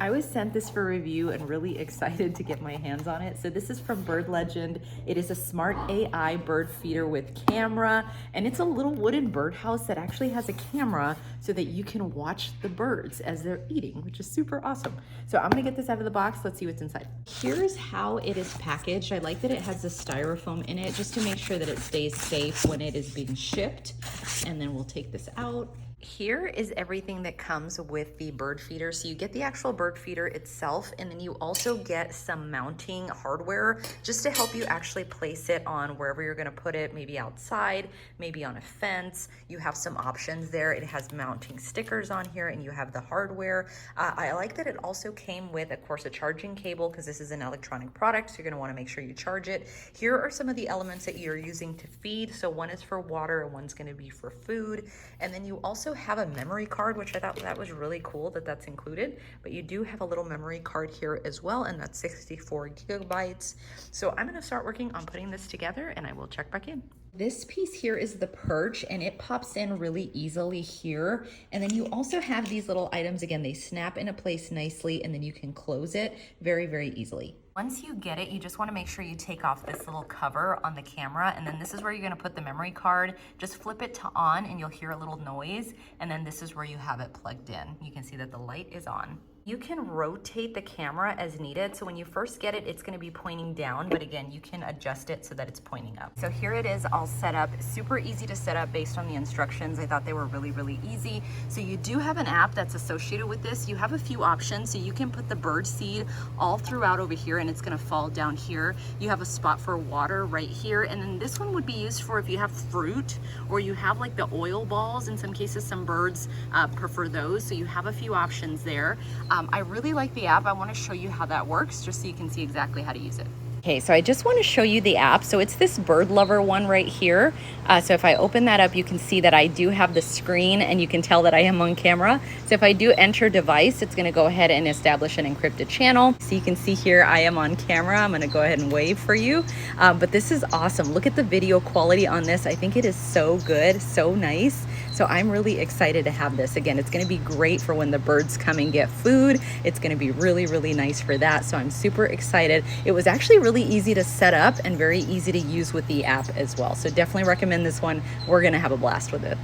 I was sent this for review and really excited to get my hands on it. So this is from BirdLegend. It is a smart AI bird feeder with camera, and it's a little wooden birdhouse that actually has a camera so that you can watch the birds as they're eating, which is super awesome. So I'm gonna get this out of the box. Let's see what's inside. Here's how it is packaged. I like that it has the styrofoam in it just to make sure that it stays safe when it is being shipped. And then we'll take this out. Here is everything that comes with the bird feeder. So you get the actual bird feeder itself, and then you also get some mounting hardware just to help you actually place it on wherever you're gonna put it, maybe outside, maybe on a fence. You have some options there. It has mounting stickers on here, and you have the hardware. I like that it also came with, of course, a charging cable, because this is an electronic product, so you're gonna wanna make sure you charge it. Here are some of the elements that you're using to feed. So one is for water, and one's gonna be for food. And then you also have a memory card, which I thought that was really cool that that's included, but you do have a little memory card here as well, and that's 64 gigabytes. So I'm gonna start working on putting this together, and I will check back in. This piece here is the perch, and it pops in really easily here. And then you also have these little items. Again, they snap into place nicely, and then you can close it very, very easily. Once you get it, you just want to make sure you take off this little cover on the camera, and then this is where you're going to put the memory card. Just flip it to on, and you'll hear a little noise, and then this is where you have it plugged in. You can see that the light is on. You can rotate the camera as needed. So when you first get it, it's gonna be pointing down, but again, you can adjust it so that it's pointing up. So here it is all set up, super easy to set up based on the instructions. I thought they were really, really easy. So you do have an app that's associated with this. You have a few options. So you can put the bird seed all throughout over here, and it's gonna fall down here. You have a spot for water right here. And then this one would be used for if you have fruit, or you have like the oil balls. In some cases, some birds prefer those. So you have a few options there. I really like the app. I want to show you how that works just so you can see exactly how to use it. Okay, so I just want to show you the app. So it's this bird lover one right here. So if I open that up, you can see that I do have the screen, and you can tell that I am on camera. So if I do enter device, it's going to go ahead and establish an encrypted channel. So you can see here I am on camera. I'm going to go ahead and wave for you. But this is awesome. Look at the video quality on this. I think it is so good, so nice. So I'm really excited to have this. Again, it's gonna be great for when the birds come and get food. It's gonna be really, really nice for that. So I'm super excited. It was actually really easy to set up and very easy to use with the app as well. So definitely recommend this one. We're gonna have a blast with it.